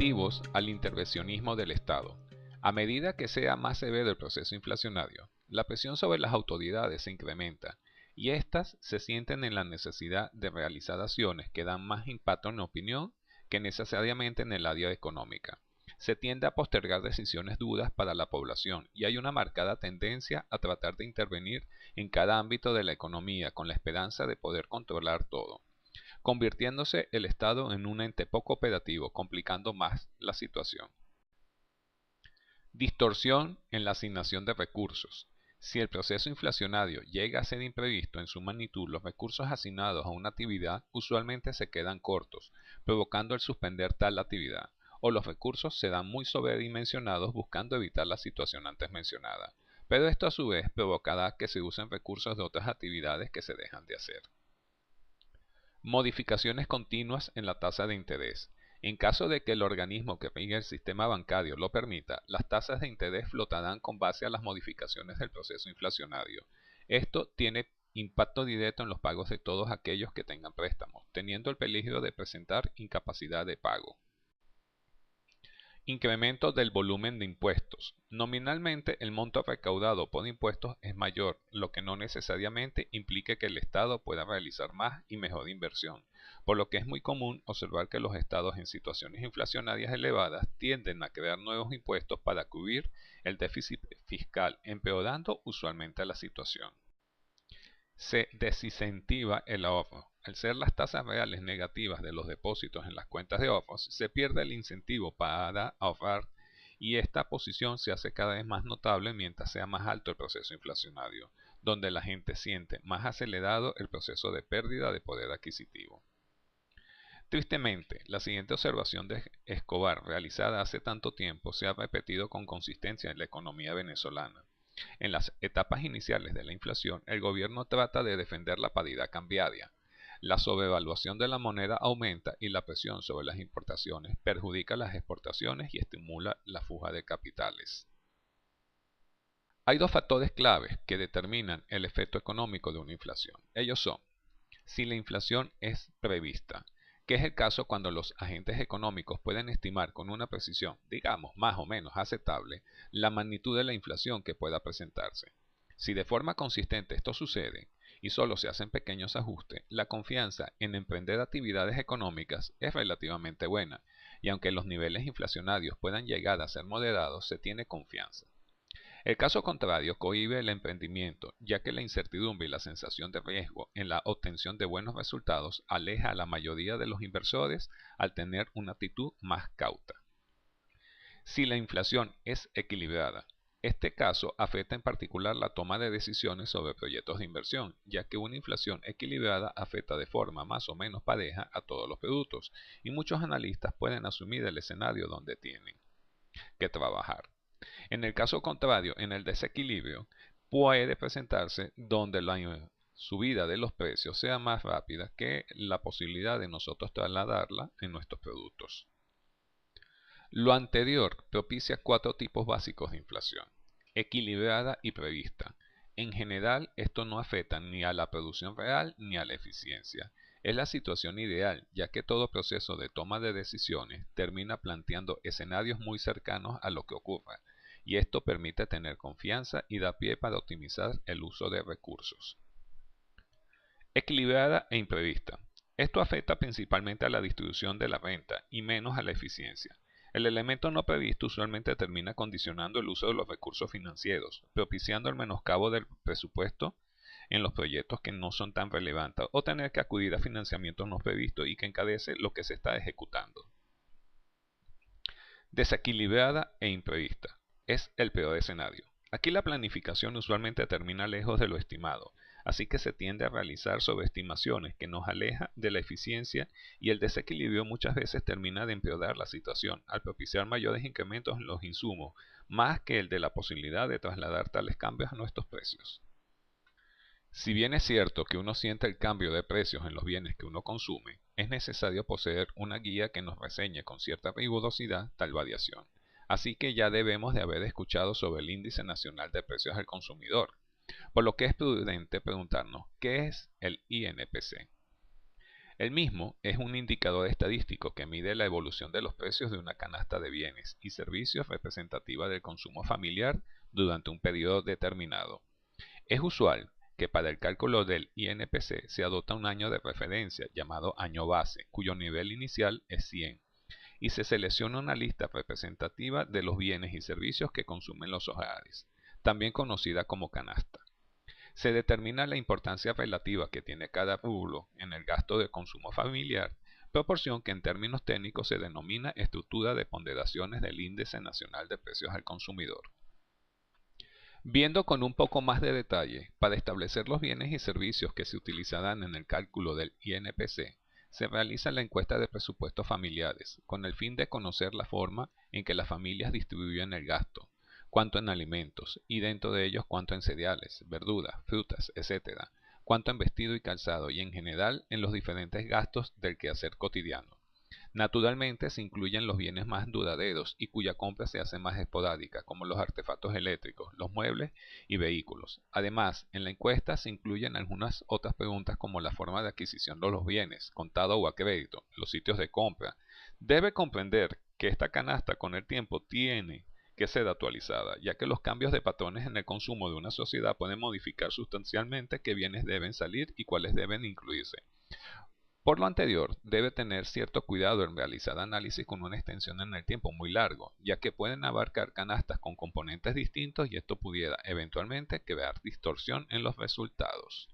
Motivos al intervencionismo del Estado. A medida que sea más severo el proceso inflacionario, la presión sobre las autoridades se incrementa y éstas se sienten en la necesidad de realizar acciones que dan más impacto en la opinión que necesariamente en el área económica. Se tiende a postergar decisiones duras para la población y hay una marcada tendencia a tratar de intervenir en cada ámbito de la economía con la esperanza de poder controlar todo, convirtiéndose el Estado en un ente poco operativo, complicando más la situación. Distorsión en la asignación de recursos. Si el proceso inflacionario llega a ser imprevisto en su magnitud, los recursos asignados a una actividad usualmente se quedan cortos, provocando el suspender tal actividad, o los recursos se dan muy sobredimensionados buscando evitar la situación antes mencionada, pero esto a su vez provocará que se usen recursos de otras actividades que se dejan de hacer. Modificaciones continuas en la tasa de interés. En caso de que el organismo que rige el sistema bancario lo permita, las tasas de interés flotarán con base a las modificaciones del proceso inflacionario. Esto tiene impacto directo en los pagos de todos aquellos que tengan préstamos, teniendo el peligro de presentar incapacidad de pago. Incremento del volumen de impuestos. Nominalmente, el monto recaudado por impuestos es mayor, lo que no necesariamente implique que el Estado pueda realizar más y mejor inversión, por lo que es muy común observar que los estados en situaciones inflacionarias elevadas tienden a crear nuevos impuestos para cubrir el déficit fiscal, empeorando usualmente la situación. Se desincentiva el ahorro. Al ser las tasas reales negativas de los depósitos en las cuentas de ahorros, se pierde el incentivo para ahorrar y esta posición se hace cada vez más notable mientras sea más alto el proceso inflacionario, donde la gente siente más acelerado el proceso de pérdida de poder adquisitivo. Tristemente, la siguiente observación de Escobar, realizada hace tanto tiempo, se ha repetido con consistencia en la economía venezolana. En las etapas iniciales de la inflación, el gobierno trata de defender la paridad cambiaria. La sobrevaluación de la moneda aumenta y la presión sobre las importaciones perjudica las exportaciones y estimula la fuga de capitales. Hay dos factores claves que determinan el efecto económico de una inflación. Ellos son: si la inflación es prevista, que es el caso cuando los agentes económicos pueden estimar con una precisión, digamos, más o menos aceptable, la magnitud de la inflación que pueda presentarse. Si de forma consistente esto sucede, y solo se hacen pequeños ajustes, la confianza en emprender actividades económicas es relativamente buena, y aunque los niveles inflacionarios puedan llegar a ser moderados, se tiene confianza. El caso contrario cohíbe el emprendimiento, ya que la incertidumbre y la sensación de riesgo en la obtención de buenos resultados aleja a la mayoría de los inversores al tener una actitud más cauta. Si la inflación es equilibrada, este caso afecta en particular la toma de decisiones sobre proyectos de inversión, ya que una inflación equilibrada afecta de forma más o menos pareja a todos los productos, y muchos analistas pueden asumir el escenario donde tienen que trabajar. En el caso contrario, en el desequilibrio, puede presentarse donde la subida de los precios sea más rápida que la posibilidad de nosotros trasladarla en nuestros productos. Lo anterior propicia cuatro tipos básicos de inflación: equilibrada y prevista. En general, esto no afecta ni a la producción real ni a la eficiencia. Es la situación ideal, ya que todo proceso de toma de decisiones termina planteando escenarios muy cercanos a lo que ocurra, y esto permite tener confianza y da pie para optimizar el uso de recursos. Equilibrada e imprevista. Esto afecta principalmente a la distribución de la renta y menos a la eficiencia. El elemento no previsto usualmente termina condicionando el uso de los recursos financieros, propiciando el menoscabo del presupuesto en los proyectos que no son tan relevantes o tener que acudir a financiamientos no previstos y que encarece lo que se está ejecutando. Desequilibrada e imprevista. Es el peor escenario. Aquí la planificación usualmente termina lejos de lo estimado, así que se tiende a realizar sobreestimaciones que nos aleja de la eficiencia y el desequilibrio muchas veces termina de empeorar la situación al propiciar mayores incrementos en los insumos, más que el de la posibilidad de trasladar tales cambios a nuestros precios. Si bien es cierto que uno siente el cambio de precios en los bienes que uno consume, es necesario poseer una guía que nos reseñe con cierta rigurosidad tal variación. Así que ya debemos de haber escuchado sobre el Índice Nacional de Precios al Consumidor, por lo que es prudente preguntarnos ¿qué es el INPC? El mismo es un indicador estadístico que mide la evolución de los precios de una canasta de bienes y servicios representativa del consumo familiar durante un periodo determinado. Es usual que para el cálculo del INPC se adopta un año de referencia llamado año base, cuyo nivel inicial es 100, y se selecciona una lista representativa de los bienes y servicios que consumen los hogares, también conocida como canasta. Se determina la importancia relativa que tiene cada rublo en el gasto de consumo familiar, proporción que en términos técnicos se denomina estructura de ponderaciones del Índice Nacional de Precios al Consumidor. Viendo con un poco más de detalle, para establecer los bienes y servicios que se utilizarán en el cálculo del INPC, se realiza la encuesta de presupuestos familiares, con el fin de conocer la forma en que las familias distribuyen el gasto, cuánto en alimentos, y dentro de ellos cuánto en cereales, verduras, frutas, etc., cuánto en vestido y calzado, y en general en los diferentes gastos del quehacer cotidiano. Naturalmente se incluyen los bienes más duraderos y cuya compra se hace más esporádica, como los artefactos eléctricos, los muebles y vehículos. Además, en la encuesta se incluyen algunas otras preguntas como la forma de adquisición de los bienes, contado o a crédito, los sitios de compra. Debe comprender que esta canasta con el tiempo tiene que ser actualizada, ya que los cambios de patrones en el consumo de una sociedad pueden modificar sustancialmente qué bienes deben salir y cuáles deben incluirse. Por lo anterior, debe tener cierto cuidado en realizar análisis con una extensión en el tiempo muy largo, ya que pueden abarcar canastas con componentes distintos y esto pudiera eventualmente crear distorsión en los resultados.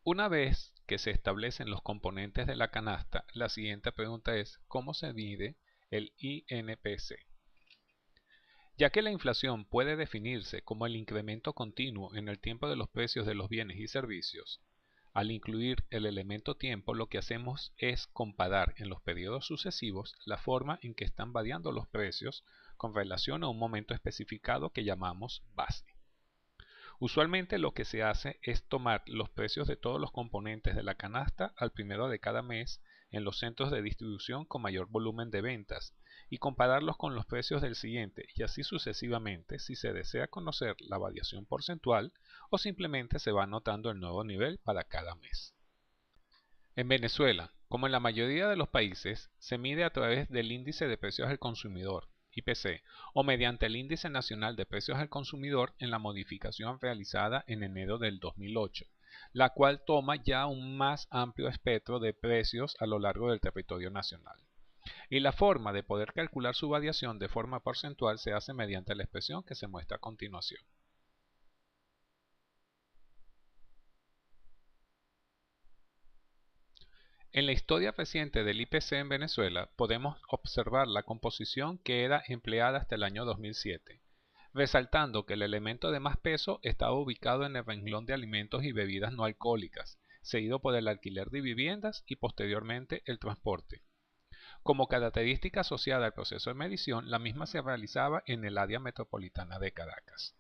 Una vez que se establecen los componentes de la canasta, la siguiente pregunta es ¿cómo se mide el INPC? Ya que la inflación puede definirse como el incremento continuo en el tiempo de los precios de los bienes y servicios, al incluir el elemento tiempo, lo que hacemos es comparar en los periodos sucesivos la forma en que están variando los precios con relación a un momento especificado que llamamos base. Usualmente lo que se hace es tomar los precios de todos los componentes de la canasta al primero de cada mes en los centros de distribución con mayor volumen de ventas y compararlos con los precios del siguiente y así sucesivamente si se desea conocer la variación porcentual o simplemente se va anotando el nuevo nivel para cada mes. En Venezuela, como en la mayoría de los países, se mide a través del Índice de Precios al Consumidor, IPC, o mediante el Índice Nacional de Precios al Consumidor en la modificación realizada en enero del 2008, la cual toma ya un más amplio espectro de precios a lo largo del territorio nacional. Y la forma de poder calcular su variación de forma porcentual se hace mediante la expresión que se muestra a continuación. En la historia reciente del IPC en Venezuela podemos observar la composición que era empleada hasta el año 2007, resaltando que el elemento de más peso estaba ubicado en el renglón de alimentos y bebidas no alcohólicas, seguido por el alquiler de viviendas y posteriormente el transporte. Como característica asociada al proceso de medición, la misma se realizaba en el área metropolitana de Caracas.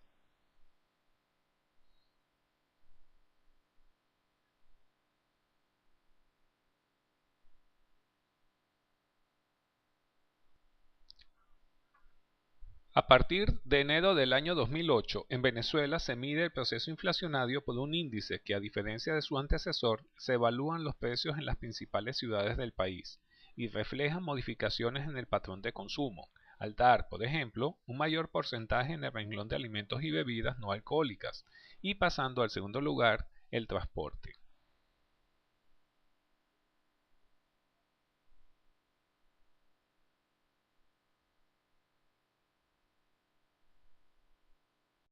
A partir de enero del año 2008, en Venezuela se mide el proceso inflacionario por un índice que, a diferencia de su antecesor, se evalúan los precios en las principales ciudades del país y refleja modificaciones en el patrón de consumo, al dar, por ejemplo, un mayor porcentaje en el renglón de alimentos y bebidas no alcohólicas, y pasando al segundo lugar el transporte.